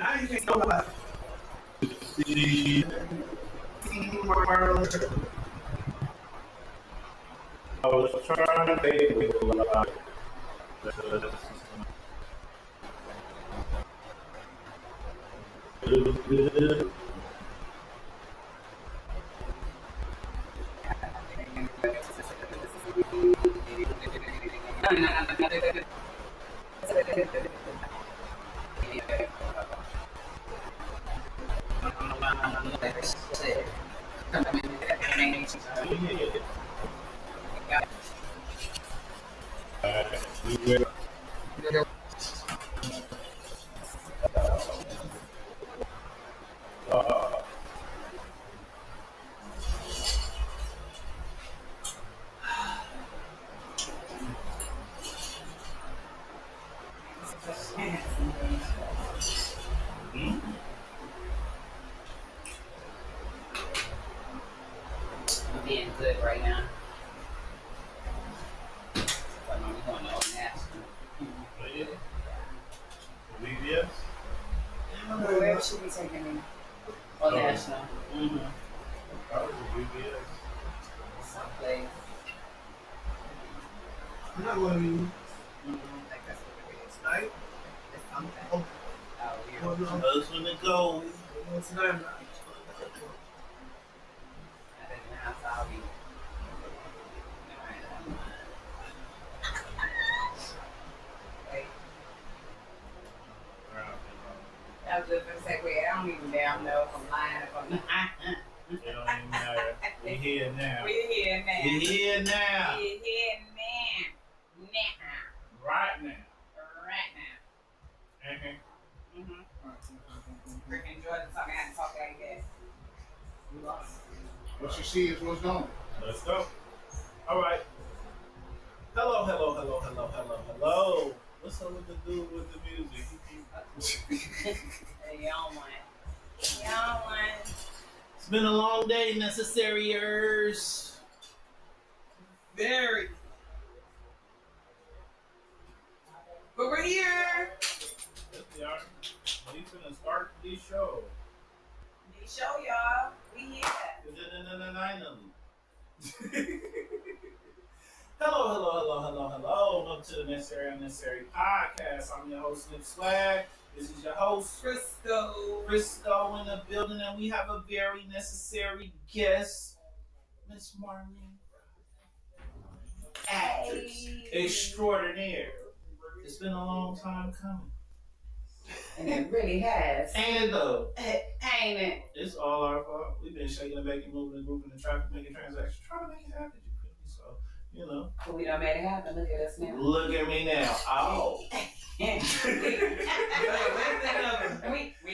I ain't know what. See, I was trying to make it like I'm being good right now. But I'm going to Old National. VBS? Where should we take me? Old National. I was at VBS. Someplace. I'm not going to be. Like that's what it is. Tonight? It's something. Oh, Oh, yeah. well, no. Those when it goes. Well, tonight I'm not. I think that's how we. Wait. I was just gonna say, wait, I don't even damn know if I'm lying if I'm not. It don't even matter. We here now. We're here now. We here now. We're here now. Now. Right now. Right now. Uh-huh. Freaking Jordan talking, I had to talk like that. What you see is what's going. Let's go. All right. Hello, hello, hello, hello, hello, hello. What's up with the dude with the music? Hey, y'all want. Y'all want. It's been a long day, necessariers. Very. But we're here. Yes, we are. We finna start the show. We show y'all. We here. Hello, hello, hello, hello, hello. Welcome to the Necessary Unnecessary Podcast. I'm your host, Nip Swag. This is your host, Frisco. Frisco, in the building, and we have a very necessary guest, Miss Marlene. Actress extraordinaire. It's been a long time coming. And it really has. And though, Ain't it? it's all our fault. We've been shaking and baking, moving and grouping and traffic, making transactions, trying to make it happen. So, you know. But we done made it happen. Look at us now. Look at me now. Oh. we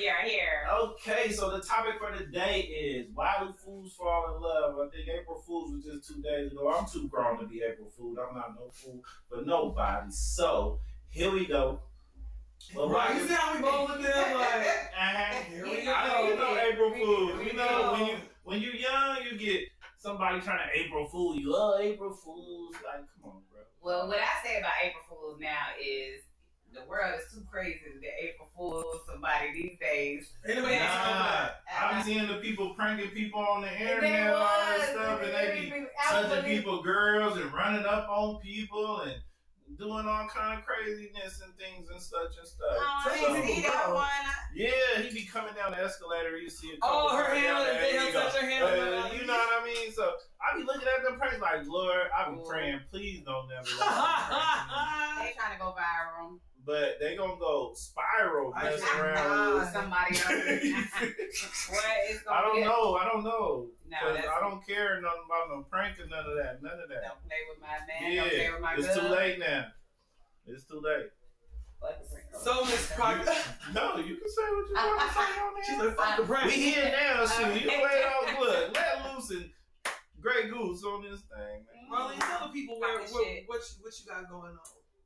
are here. Okay, so the topic for the day is why do fools fall in love? I think April Fool's was just 2 days ago. I'm too grown to be April Fool. I'm not no fool for nobody. So here we go. Well, right, you see how we bowling there? Like, here we go. I don't know April Fool. You know, when you're young, you get somebody trying to April Fool you. Oh, April Fools. Like, come on, bro. Well, what I say about April Fools now is the world is too crazy to be April Fools somebody these days. Anyway, I be seeing the people pranking people on the internet and all that stuff, and they be touching people, girls, and running up on people and doing all kind of craziness and things and such and stuff. Yeah, he be coming down the escalator. You see a couple her hand, they touch her hand. you know what I mean? So I be looking at them pranks like, Lord, I be praying, please don't never. They trying to go viral. But they gonna go spiral messing around with somebody else. I don't know. No, I don't care nothing about no prank or none of that. Don't play with my man. Yeah, don't play with my it's too late now. It's too late. So Miss Proctor. No, you can say what you want to say on there. She's like, fuck the prank. We here now, so you play off good. Let loose and Grey Goose on this thing, man. Marlene, tell the people what you got going on.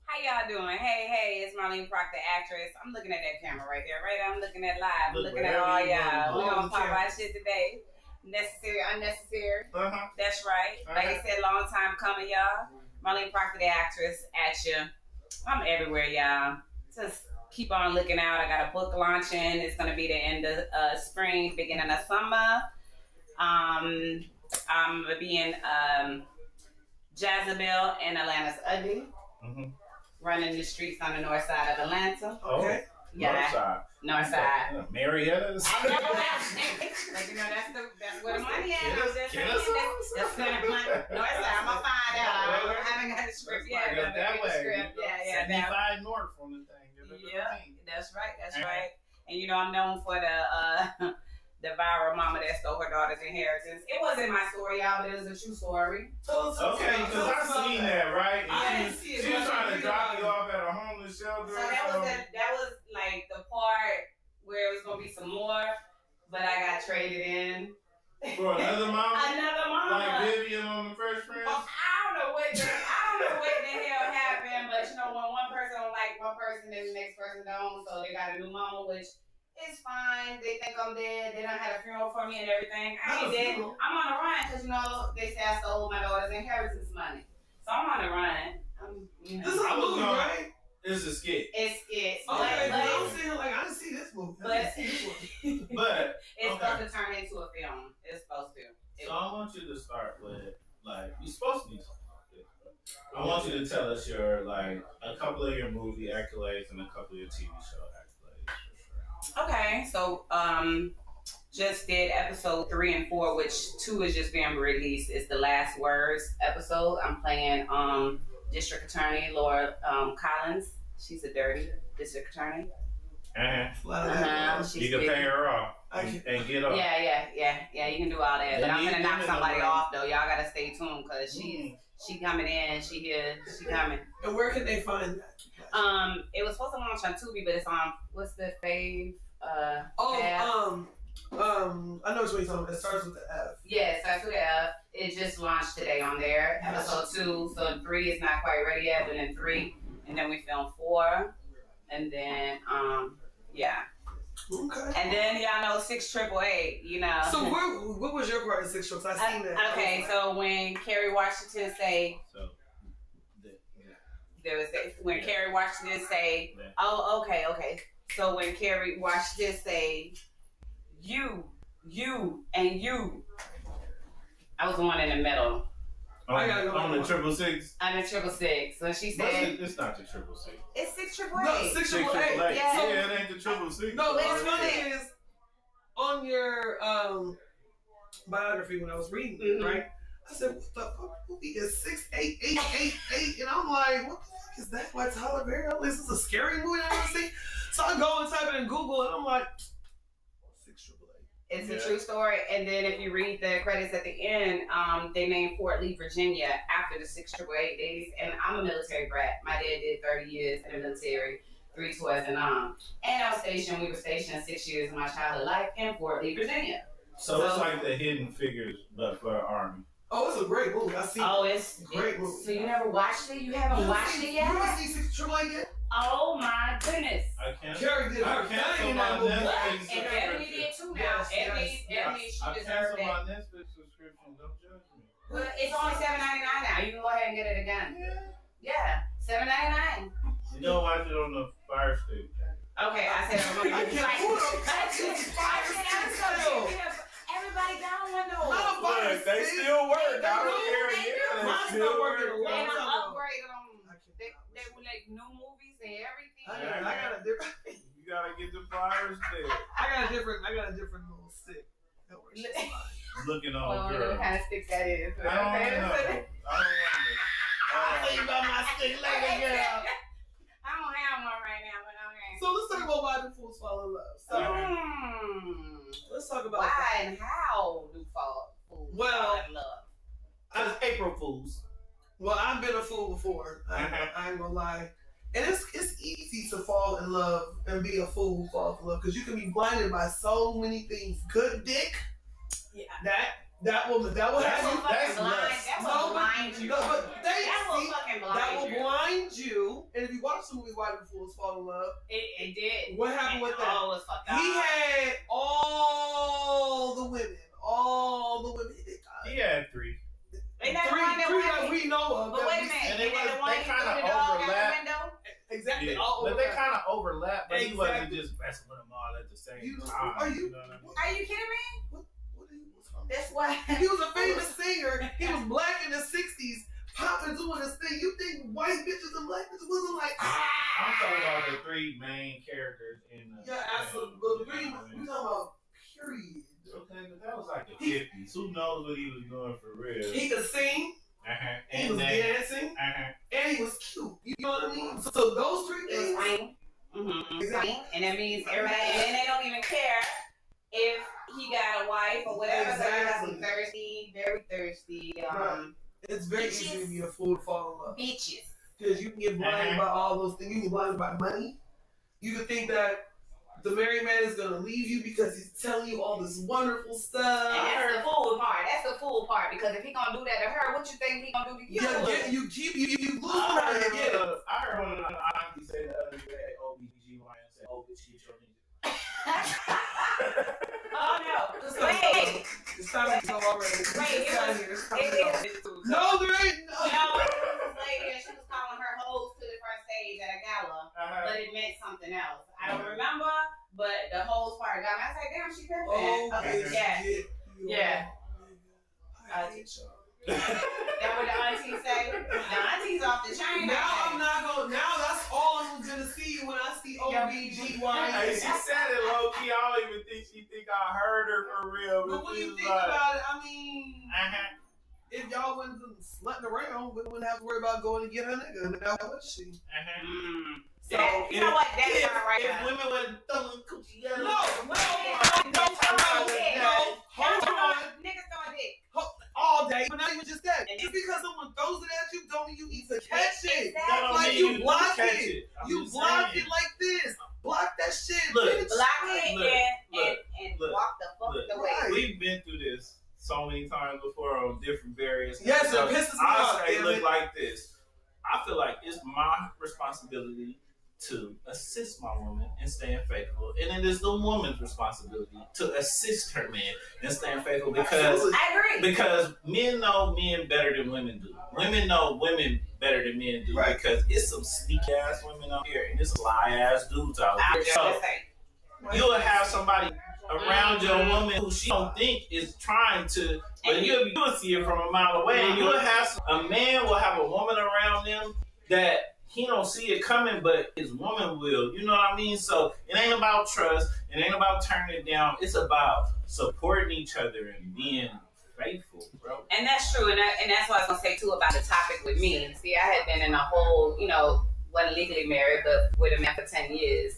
How y'all doing? Hey, it's Marlene Proctor, actress. I'm looking at that camera right there, right? I'm looking at live. I'm looking at all y'all. We're gonna pop our shit today. Necessary, unnecessary. Uh-huh. That's right. Like I said, long time coming, y'all. Marlene Proctor, the actress, at you. I'm everywhere, y'all. Just keep on looking out. I got a book launching. It's going to be the end of spring, beginning of summer. I'm going to be in Jezebel and Atlanta's Ugly. Mm-hmm. Running the streets on the north side of Atlanta. Okay. Yeah. North side. Marietta's. I know that. That's where the money is. I'm just saying that's where the money. North side. I'm gonna find out. I haven't got the script yet. That way. Yeah. 75 north from the thing. Yeah, that's right. And I'm known for the viral mama that stole her daughter's inheritance. It wasn't my story, y'all, but it was a true story. Okay, because I seen that, right? She was trying to drop you off at a homeless shelter. So that was like the part where it was gonna be some more, but I got traded in. For another mama? Another mama. Like Vivian on The Fresh Prince? I don't know what the hell happened, but when one person don't like one person and the next person don't, so they got a new mama, which it's fine. They think I'm dead. They done had a funeral for me and everything. I ain't dead. I'm on the run because they say I stole my daughter's inheritance money. So I'm on the run. This is a movie, right? It's a skit. It's skit. Okay, but I'm saying I didn't see this movie. But it's supposed to turn into a film. It's supposed to. So I want you to start with you're supposed to be something like this. I want you to tell us your a couple of your movie accolades and a couple of your TV show accolades. Okay, so just did episode 3 and 4, which 2 is just being released. It's the Last Words episode. I'm playing District Attorney Laura Collins. She's a dirty district attorney. You can pay her off and get off. Yeah. You can do all that. But I'm gonna knock somebody off though. Y'all gotta stay tuned because she coming in. She here. She coming. And where can they find that? It was supposed to launch on Tubi, but it's on what's the fave? I know what you're talking about. It starts with the F. Yeah, it starts with the F. It just launched today on there. Episode 2, so 3 is not quite ready yet, but then 3, and then we filmed 4, and then yeah. Okay. And then y'all know 6888, So what was your part in 688? I seen that. Okay, so when Kerry Washington say. When Kerry Washington say, oh, okay. So when Kerry Washington say, you, and you, I was the one in the middle. On the 666? On the 666. So she said, it's not the 666. It's 6888. No, 6888. Yeah, it ain't the 666. No, what's funny is on your biography when I was reading, right? I said, what the fuck movie is 68888? And I'm like, what the fuck is that? Why Tyler Perry? This is a scary movie I've never seen. So I go and type it in Google and I'm like, 6888. It's a true story. And then if you read the credits at the end, they named Fort Lee, Virginia after the 6888 days. And I'm a military brat. My dad did 30 years in the military, 3 tours and I was stationed. We were stationed 6 years of my childhood life in Fort Lee, Virginia. So it's like the Hidden Figures, but for Army. Oh, it's a great movie. I see. Oh, it's great movie. So you never watched it? You haven't watched it yet? You haven't seen 688 yet? Oh my goodness! I can't. Kerry did her thing in that movie. And Ebony did too now. Ebony, she deserved it. My Netflix subscription. Don't judge me. Well, it's only $7.99 now. You can go ahead and get it again. Yeah, $7.99. You don't watch it on the Fire Stick. Okay, I said I'm going to Everybody got one though. Look, they still work. I don't care. Yeah, they still work. They upgraded them. They were like new movies and everything. I got a different. You gotta get the Fire Stick. I got a different little stick. Looking on girl. What kind of stick that is? I don't know. I'll tell you about my stick later, girl. I don't have one right now, but okay. So let's talk about why do fools fall in love. So let's talk about why and how do fools fall in love. Because April Fools. Well, I've been a fool before. I ain't gonna lie. And it's easy to fall in love and be a fool who falls in love because you can be blinded by so many things. Good dick. Yeah. That will have you. That will blind you. That will blind you. And if you watch the movie Why Do Fools Fall in Love, it did. What happened with that? Oh, it was fucked up. He had all the women. He had 3. They not three that we know of. But wait a minute. They kind of overlap. Exactly. Yeah. All But over they that. kind of overlap, but he wasn't Exactly. just messing with them all at the same You- time. are you- know what I mean? Are you kidding me? What what's wrong? That's why. He was a famous singer. He was black in the 60s, popping doing this thing. You think white bitches and black bitches wasn't like, I'm talking about the three main characters in the. Yeah, absolutely. But we talking about period. Okay, but that was like the 50s. Who knows what he was doing for real? He could sing, he And was then, dancing, and he was cute. You know what I mean? So those three It was things. green. Green. And that means everybody, and then they don't even care if he got a wife or whatever. So they got some thirsty, very thirsty, Right. It's very Bitches. easy to be a fool to fall in love. bitches. Because you can get blinded by all those things. You can get blinded by money. You can think that the married man is going to leave you because he's telling you all this wonderful stuff. And that's the fool part. That's the fool part. Because if he gonna do that to her, what you think he gonna do to you? Yeah, you lose her and you get it. I heard one of the aunties say the other day, OBGYN said, oh, bitch, get your nigga. Oh no. Just Wait. It's time to go already. Wait, It's time here. It's time to go. No, No, there ain't no, it was this lady and she was calling her hoes to the front stage at a gala, but it meant something else. I don't remember, but the hoes part got me. I said, damn, she pimping. Oh, Okay, yeah. Yeah. I hate y'all. That what the aunties say? The aunties off the chain. Now I'm not going. Now that's all I'm gonna see when I see Hey, OBGYN. she said it low key. I don't even think she think I heard her for real. But when she you was think like, about it, I mean, uh-huh. if y'all wasn't slutting around, we wouldn't have to worry about going to get her nigga. Now was she? So You know what? That's if, not right. if women were throwing coochie no, yellow, hold on. Niggas throwing dick. All day, but not even just that. Just because someone throws it at you, don't mean you need to catch it. that don't Like mean you block catch it. I'm You just block saying. it like this. Block that shit. Look, bitch. Block it Look, and look, walk the fuck look. away. Right. We've been through this so many times before on different various. Yes, it stuff. pisses me I off, say, damn look it. like this. I feel like it's my responsibility to assist my woman in staying faithful, and it is the woman's responsibility to assist her man in staying faithful because I agree. because men know men better than women do. Women know women better than men do Right. because it's some sneak ass women out here and it's sly ass dudes out I here. was So just saying. you'll have somebody around your woman who she don't think is trying to, but you'll see it from a mile away. And you'll have a man will have a woman around them that he don't see it coming, but his woman will. You know what I mean? So it ain't about trust. It ain't about turning it down. It's about supporting each other and being faithful, bro. And that's true, and that's what I was gonna say too about the topic with me. See, I had been in a whole, wasn't legally married, but with a man for 10 years,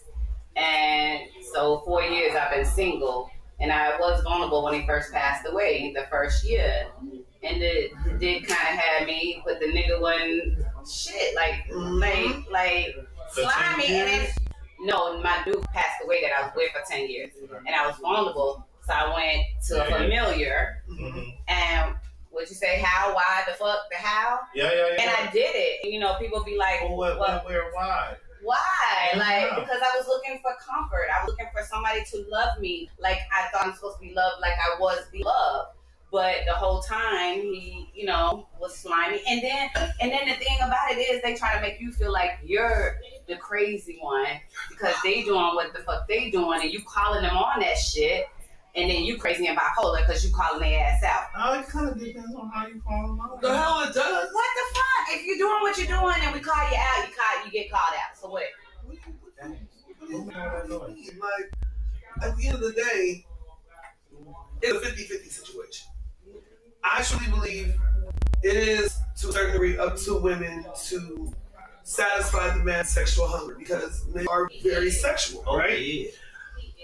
and so 4 years I've been single, and I was vulnerable when he first passed away the first year, and it did kind of have me, but the nigga wasn't shit, like For 10 slimy, and years? then no, my dude passed away that I was with for 10 years, and I was vulnerable, so I went to a familiar. Mm-hmm. And what you say, how, why, the fuck, the how? Yeah. And I did it. People be like, Well, what, where, why? why? Yeah. Because I was looking for comfort. I was looking for somebody to love me like I thought I'm supposed to be loved, like I was beloved. But the whole time he, was slimy. And then the thing about it is they try to make you feel like you're the crazy one because they doing what the fuck they doing and you calling them on that shit. And then you crazy and bipolar because you calling their ass out. Oh, it kind of depends on how you call them out. The hell it does. What the fuck? If you're doing what you're doing and we call you out, you get called out. So what? What do you mean? Like, at the end of the day, it's a 50-50 situation. I actually believe it is, to a certain degree, up to women to satisfy the man's sexual hunger because they are very sexual, right? Yeah.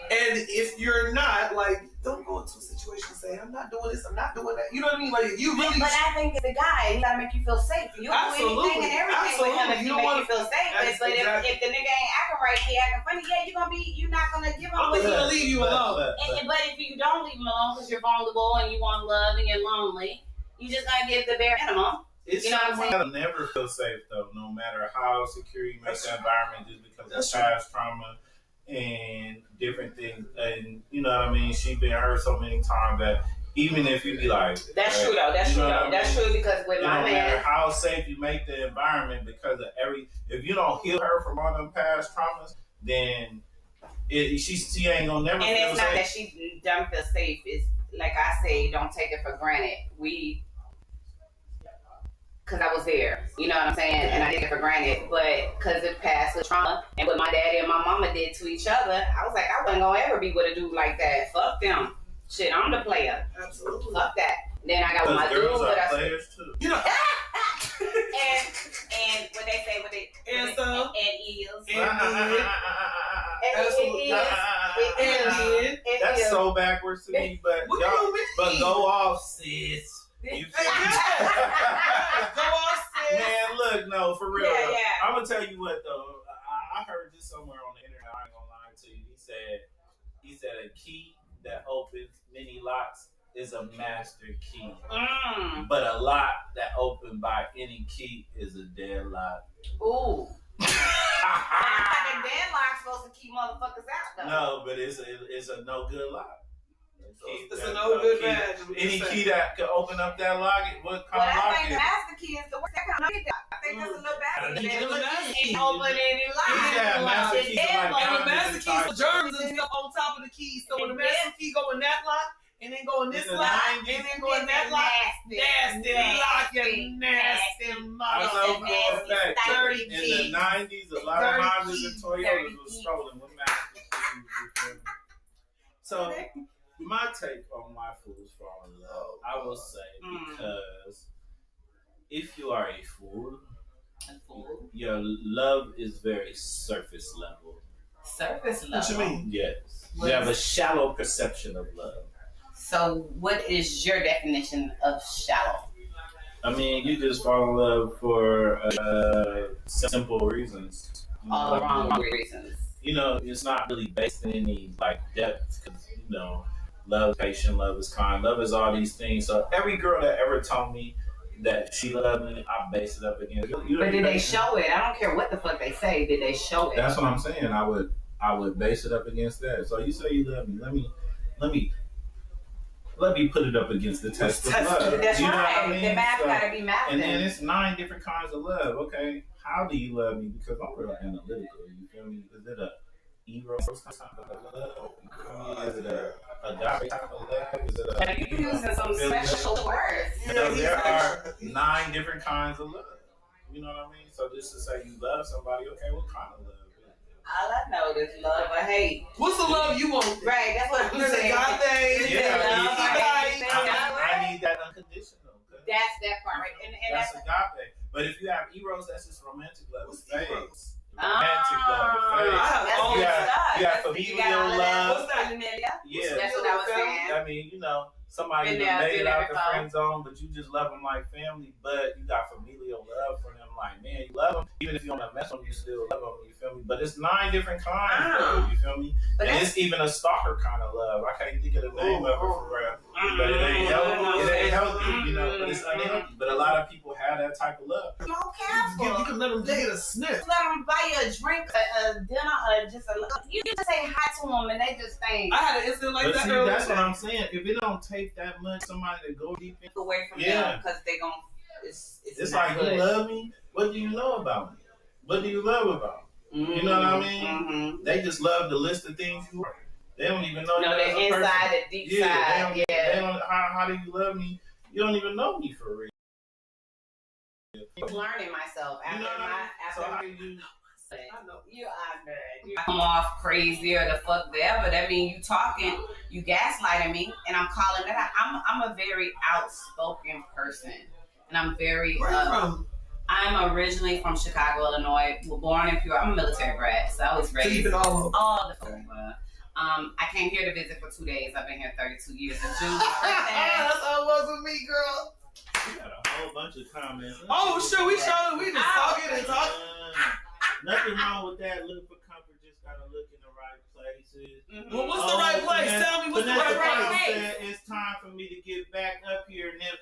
And if you're not, don't go into a situation and say, I'm not doing this, I'm not doing that. You know what I mean? Like, if you really... But I think it's a guy. He gotta make you feel safe. You'll do anything and everything with him if You you don't make wanna- you feel safe. But Exactly. if the nigga ain't acting right, he acting funny, you're not gonna give him I'm what just he. going to leave you alone. But if you don't leave him alone because you're vulnerable and you want love and you're lonely, you just gonna give the bare minimum. It's You know what I'm saying? I'll never feel safe though, no matter how secure you make the environment, just because That's of past trauma and different things. And you know what I mean? She's been hurt so many times that Even if you be like, that's true though. That's you true know though. what I That's mean? true because with It my don't matter man, how safe you make the environment because of if you don't heal her from all them past traumas, then she ain't gonna never and feel it's not that safe. she don't feel safe. It's like I say, don't take it for granted. Because I was there, you know what I'm saying, and I take it for granted. But because it passed with trauma and what my daddy and my mama did to each other, I was like, I wasn't gonna ever be with a dude like that. Fuck them. Shit, I'm the player. Absolutely. Fuck that. Then I got with my dude, Girls but are players too. You know, and what they say, And so? and is. That's so backwards to me, but what y'all, do you mean? but go off, sis. You feel me? Go on, sis. Man, look, no, for real. Yeah, though. yeah. I'm gonna tell you what though. I heard this somewhere on the internet. I ain't gonna lie to you. He said a key that opens many locks is a master key, but a lock that opened by any key is a deadlock. Ooh. Like a deadlock's supposed to keep motherfuckers out though. No, but it's a no good lock. It's a no good badge. Any key that can open up that lock, what kind of I lock think is the it? master key is the worst. That kind of I think that's a little bad. Yeah, the master key. Can't open any lock. Yeah, master keys are like The master keys diamonds with germs and stuff on top of the keys. So when the master key go in that lock, and then go in this It's a lock, 90s. and then go in that lock, nasty lock, you nasty I mother. know for a fact. Dirty In keys. the 90s, a lot of Dirty Hondas and keys. Toyotas was stolen with master keys. You feel me? So, my take on why fools fall in love, I will say, because if you are a fool, your love is very surface level. Surface level. What you mean? Yes. You have a shallow perception of love. So, what is your definition of shallow? I mean, you just fall in love for simple reasons. You know All what the I mean? wrong reasons. You know, it's not really based in any like depth because you know, love is patient, love is kind, love is all these things. So every girl that ever told me that she loved me, I base it up against. But did they show it? I don't care what the fuck they say. Did they show it? That's what I'm saying. I would base it up against that. So you say you love me. Let me put it up against the test of love. That's you know right. what I mean? The math So, gotta be math. and then it's 9 different kinds of love. Okay, how do you love me? Because I'm real analytical. You feel me? Is it a eros type of love? Is it a agape type of love? Is it a? And you're using some special words. So there are 9 different kinds of love. You know what I mean? So just to say you love somebody, okay, what kind of love? All I know is love or hate. What's the love you want? Right, that's what I'm saying. Yeah, Love or hate. I need that unconditional. That's that part, right? And That's that's agape. But if you have eros, that's just romantic love. It's phase. Eros? Romantic love. that's You good have- stuff. you have That's what familial got all of that. love. What's that, familia? Yeah. That's what I was saying. I mean, you know, somebody Been that there, made been it out there the before. friend zone, but you just love them like family, but you got familial love for them. Like, man, you love them. Even if you don't mess with them, you still love them. You feel me? But it's 9 different kinds, though. You feel me? But And that's it's even a stalker kind of love. I can't think of the name of it for real. But it ain't healthy. It ain't healthy, you know, but it's unhealthy. But a lot of people have that type of love. so You careful. can let them get a sniff. Let them buy you a drink, a dinner, or just a. You just say hi to them and they just think I had an incident like But that see, earlier. that's what I'm saying. If it don't take that much, somebody to go deep in, away from Yeah. them because they gon' it's it's not like, good. you love me? What do you know about me? What do you love about me? You know what I mean? Mm-hmm. They just love the list of things you are. They don't even know No, you as the a person. inside, the deep Yeah, side. they don't, how do you love me? You don't even know me for real. Learning myself You after know what I my mean? So how do you? I know. you are good. You come off crazy or the fuck whatever. That means you talking, you gaslighting me, and I'm calling that out. I'm a very outspoken person, and I'm very. Where you from? I'm originally from Chicago, Illinois. Was born in Pure. I'm a military brat, so I was So you've raised been all over. all the fuck. I came here to visit for 2 days. I've been here 32 years. In June, That's how it was with me, girl. You got a whole bunch of comments. Oh, sure, we just talking and talking. Nothing wrong with that. Look for comfort. Just gotta look in the right places. Well, what's the right place? Tell me what's the right place. place? It's time for me to get back up here, Nip.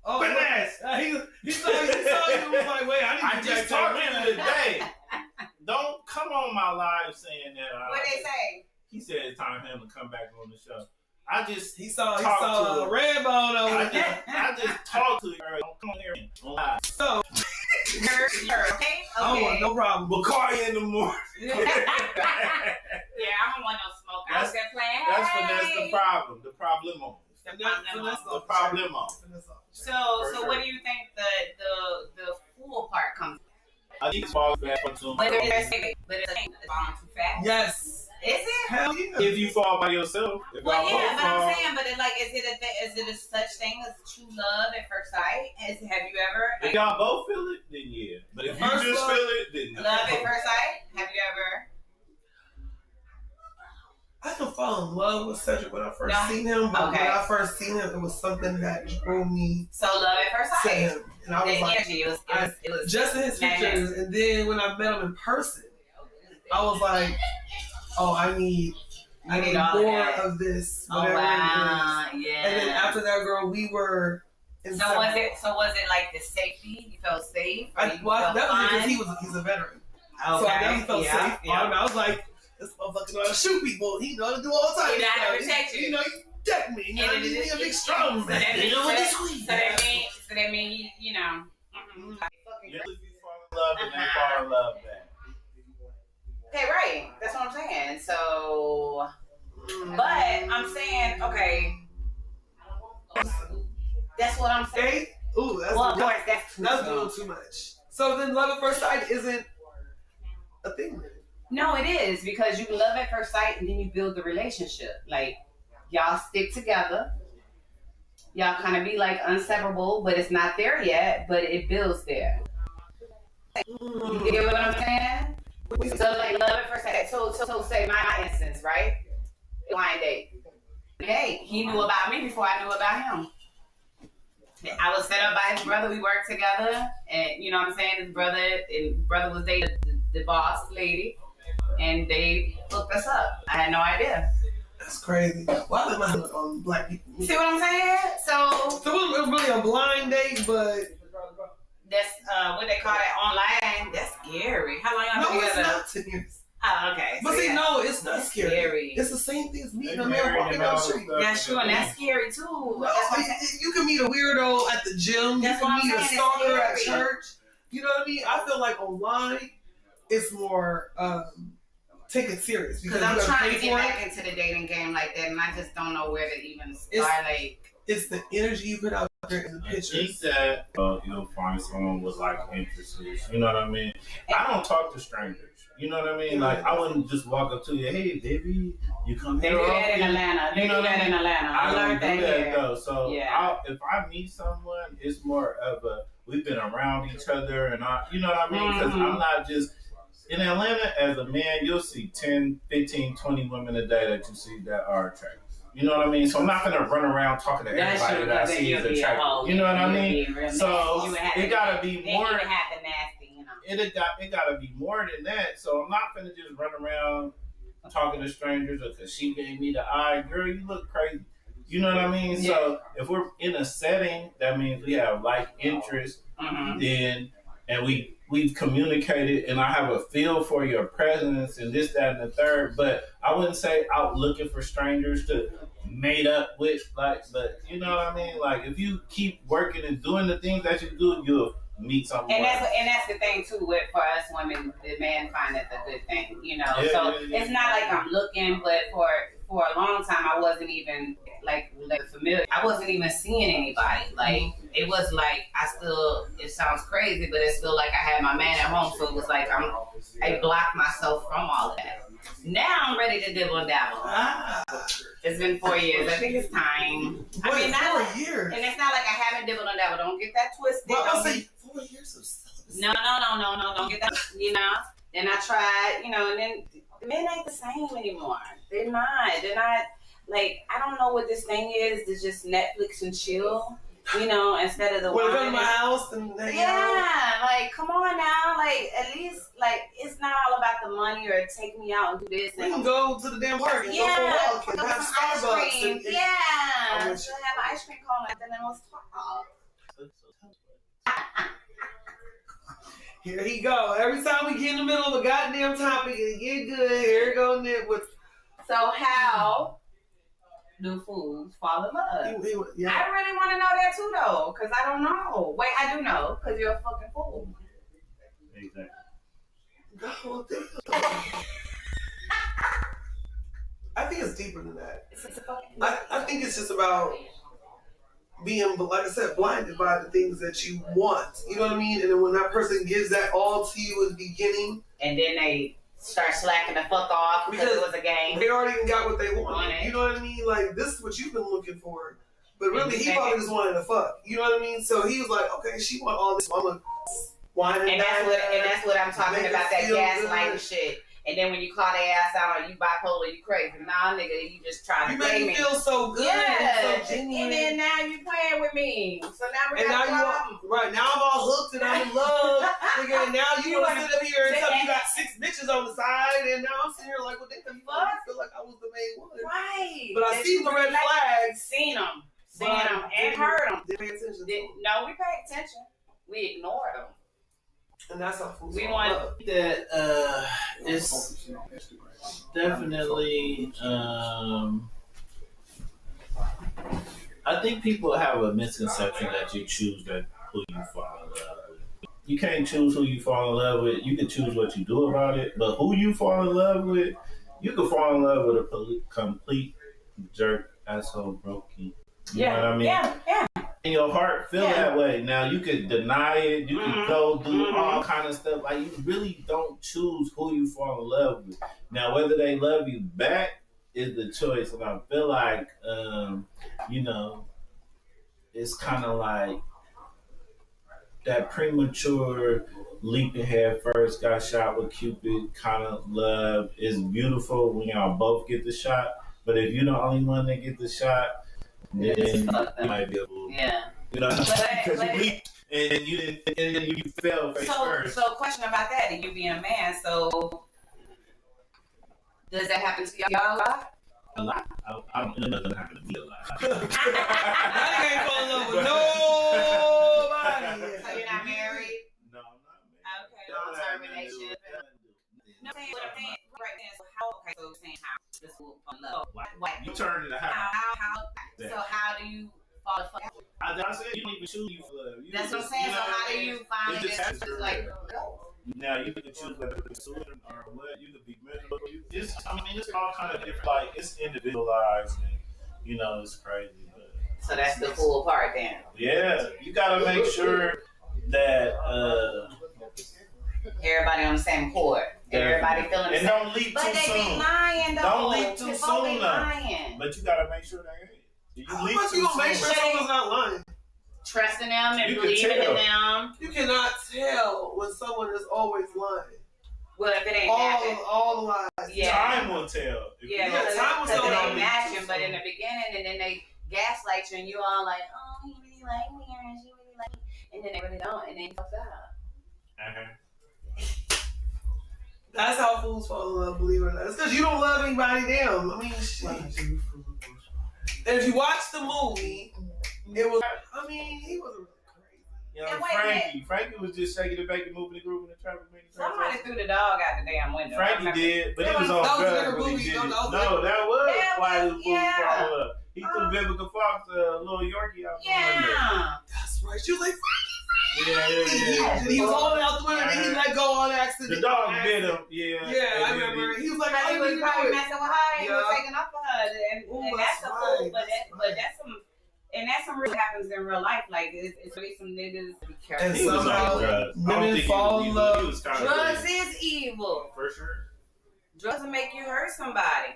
Oh, Finesse. he saw you and was like, wait, I need to I get just back talked to to you today. Don't come on my live saying that. what they say? He said it's time for him to come back on the show. he saw Redbone over there. I just talked to her. Come on here. So, okay. No problem. We'll call you in the morning. Yeah, I don't want no smoke. I was just playing. That's the problem. The problem. The problem. So what do you think the full part comes? I think it's falls back to But it's falling too fast. Yes. Is it? Hell yeah. if you fall by yourself. Well, yeah, but I'm saying, but is it a such thing as true love at first sight? Have you ever? If y'all both feel it, then yeah. But if you just feel it, then no. Love at first sight? Have you ever? I can fall in love with Cedric when I first seen him, but when I first seen him, it was something that drew me. So love at first to sight. him, and I was the like, energy, it was just in his pictures, and then when I met him in person, I was like, oh, I need more of this. Whatever it is. Yeah. And then after that, girl, we were. So was it like the safety? You felt safe? That was because he's a veteran. Okay. So I definitely felt safe. Yeah. I was like, this motherfucker know how to shoot people. He know how to do all types of stuff. How to protect you. You know, you deck me. You know, you need a big strong man. So that means you know. Mm-hmm. Yeah, if you fall in love and then fall in love back. Okay, right. That's what I'm saying. So, but I'm saying, okay. That's what I'm saying. Ooh, that's a little too much. So then love at first sight isn't a thing. No, it is, because you can love at first sight and then you build the relationship. Like, y'all stick together. Y'all kind of be like inseparable, but it's not there yet, but it builds there. You get what I'm saying? So like love at first sight. So say my instance, right? Blind date. Hey, he knew about me before I knew about him. I was set up by his brother. We worked together, and you know what I'm saying. His brother was dating the boss lady, and they hooked us up. I had no idea. That's crazy. Well, I live my hood on black people. See what I'm saying? So it was really a blind date, but that's what they call it online. That's scary. How long y'all been together? No, it's not 10 years. Oh, okay. But see, no, it's not scary. It's the same thing as meeting a man walking down the street. That's true, and that's scary too. No, you can meet a weirdo at the gym. You can meet a stalker at church. You know what I mean? I feel like online, it's more take it serious. Because I'm trying to get back into the dating game like that, and I just don't know where to even start. It's the energy you put out there in the pictures. I think that you'll find someone with like interests. You know what I mean? I don't talk to strangers. You know what I mean? Like, I wouldn't just walk up to you, hey, baby, you come here. They do that in Atlanta. They do that in Atlanta. I learned that here. Though. So, if I meet someone, it's more of we've been around each other, and you know what I mean? Because I'm not just, in Atlanta, as a man, you'll see 10, 15, 20 women a day that you see that are attractive. You know what I mean? So I'm not going to run around talking to everybody that I see as attractive. You know what I mean? So it got to be more. It got to be more than that. So I'm not going to just run around talking to strangers or because she gave me the eye. Girl, you look crazy. You know what I mean? Yeah. So if we're in a setting, that means we have like interest, then, and we've communicated, and I have a feel for your presence and this, that, and the third. But I wouldn't say out looking for strangers to mate up with, like, but you know what I mean? Like, if you keep working and doing the things that you do, you'll meet someone. And that's the thing too. With for us women, the man find it a good thing, you know. It's not like I'm looking, but for a long time I wasn't even like familiar. I wasn't even seeing anybody. Like it was like it sounds crazy, but it's still like I had my man at home. So it was like I blocked myself from all of that. Now I'm ready to dibble and dabble. It's been 4 years. I think it's time. I mean, not 4 years. And it's not like I haven't dibbled and dabbled. Don't get that twisted. Well, I'll say 4 years of celibacy. No. Don't get that. You know. Then I tried. You know, and then the men ain't the same anymore. They're not. Like, I don't know what this thing is. It's just Netflix and chill. You know, instead of the well, go to my house and like, come on now, like, at least, like, it's not all about the money or take me out and do this. We can go to the damn park and go for a walk and have Starbucks. And have an ice cream cone and then let's talk. Here he go. Every time we get in the middle of a goddamn topic and get good, here go Nip with. So how do fools fall in love? Yeah. I really want to know that too, though, because I don't know. Wait, I do know, because you're a fucking fool. Exactly. Oh, damn. I think it's deeper than that. I think it's just about being, like I said, blinded by the things that you want. You know what I mean? And then when that person gives that all to you in the beginning, and then they start slacking the fuck off because it was a game. They already got what they wanted. You know what I mean? Like, this is what you've been looking for. But really, he probably just wanted to fuck. You know what I mean? So he was like, okay, she want all this, so I'm going to whine and that's what I'm talking about, that gaslighting shit. And then when you call their ass out or you bipolar, you crazy. Nah, nigga, you just trying to play me. You make me feel so good. Yeah. So genuine. And then now you playing with me. So now we got right now I'm all hooked and I'm in love. Nigga, and now you want to sit up here and tell me you got 6 bitches on the side, and now I'm sitting here like, well, damn, you feel like I was the main one. Right. But I seen the red flags. Seen them and heard them. Didn't pay attention. No, we paid attention. We ignored them. And that's how fools we want that it's definitely I think people have a misconception that you choose who you fall in love with. You can't choose who you fall in love with. You can choose what you do about it, but who you fall in love with, you can fall in love with a complete jerk, asshole, broken. You know what I mean? Yeah. In your heart feel that way. Now you can deny it, you can go do all kind of stuff. Like, you really don't choose who you fall in love with. Now whether they love you back is the choice, and I feel like it's kind of like that premature leaping head first, got shot with Cupid kind of love is beautiful when y'all both get the shot, but if you're the only one that get the shot, then you might be a little, you know, because you leaped and you didn't, and then you fell face first. So, question about that: and you being a man, so does that happen to y'all a lot? A lot. I don't know. It doesn't happen to me a lot. I ain't fall in love with nobody. So you're not married? No, I'm not married. Okay, long-term relationship. No, what I'm saying right now. So saying how this will fall in love. What? You turn it how? So how do you fall the fuck out? I said you don't even choose you for love. That's what I'm saying. So how do you find this? Like, now you can choose whether it's suited or what. You could be miserable. It's all kind of different. Like, it's individualized, and it's crazy. But, so that's the cool part, then. Yeah, you gotta make sure that everybody on the same court. Everybody feeling the same. And don't leap too soon. But they be lying, though. Don't leap too soon, though. But you gotta make sure they ain't. How much you gonna make sure someone's not lying? Trusting them and believing in them. You cannot tell when someone is always lying. Well, if it ain't all the lies. Yeah. Time will tell. Time will tell. It ain't matching, but in the beginning, and then they gaslight you, and you all like, oh, he really like me, or she really like me, and then they really don't, and then you fucked up. That's how fools fall in love, believe it or not. It's because you don't love anybody, damn. I mean, shit. And if you watch the movie, it was, he wasn't really crazy. Frankie was just shaking the bacon, moving the groove in the traffic. Somebody threw the dog out the damn window. Frankie did, but he was on drugs. No, that was why the fool fall in love. He threw Vivica Fox, little Yorkie, out the window. That's right. She was like, Yeah. He was holding out the window and he let go on accident. The dog bit him. Yeah, I remember. He was like, he was probably messing with her. He was Yeah. taking up for her, and that's a fool. But that's some. And that's some real happens in real life. Like, it's really some niggas be careful. And somehow women fall in love. Drugs is evil. For sure. Drugs will make you hurt somebody.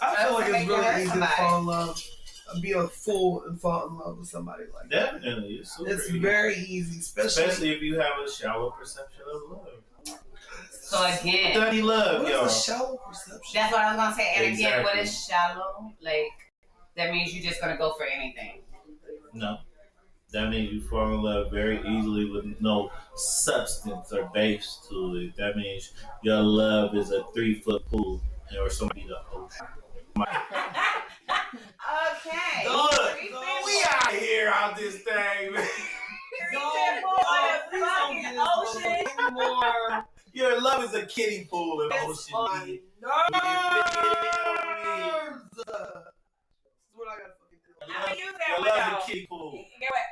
I feel like it's really easy to fall in love, be a fool and fall in love with somebody like that. Definitely. It's very easy, especially if you have a shallow perception of love. So again, study love, y'all. What is a shallow perception? That's what I was gonna say. And exactly. Again, what is shallow? Like, that means you're just gonna go for anything. No. That means you fall in love very easily with no substance or base to it. That means your love is a 3-foot pool or somebody the ocean. Okay. Look, we out here on this thing, man. Your love is a kiddie pool in the ocean. I'm gonna use that You one love though. the kiddie pool. Get what?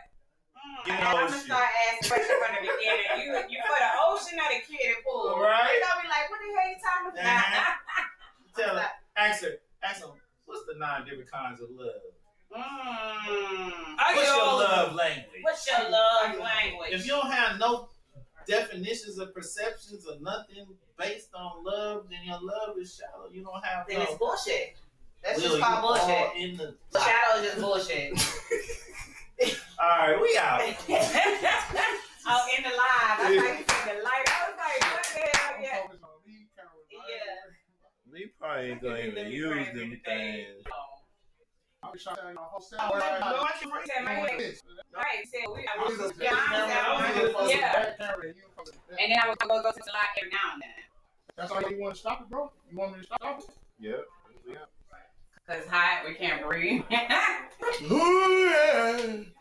Get I'm gonna ocean. start asking questions from the beginning. You for the ocean or the kiddie pool? Right. They gonna be like, what the hell you talking about? Tell her, ask her, what's the 9 different kinds of love? What's your love language? What's your love language? If you don't have no definitions or perceptions or nothing based on love, then your love is shallow. You don't have then no. it's bullshit. That's Will, just called bullshit. In the Shadow is just bullshit. All right, we out. Oh, in the live. I thought you said the light. I was like, what the hell? Yeah. We probably ain't gonna even use them things. Right, so we yeah. And then I was gonna go to the live every now and then. That's all you want to stop it, bro? You want me to stop it? Yep. Cause hot, we can't breathe. Ooh, yeah.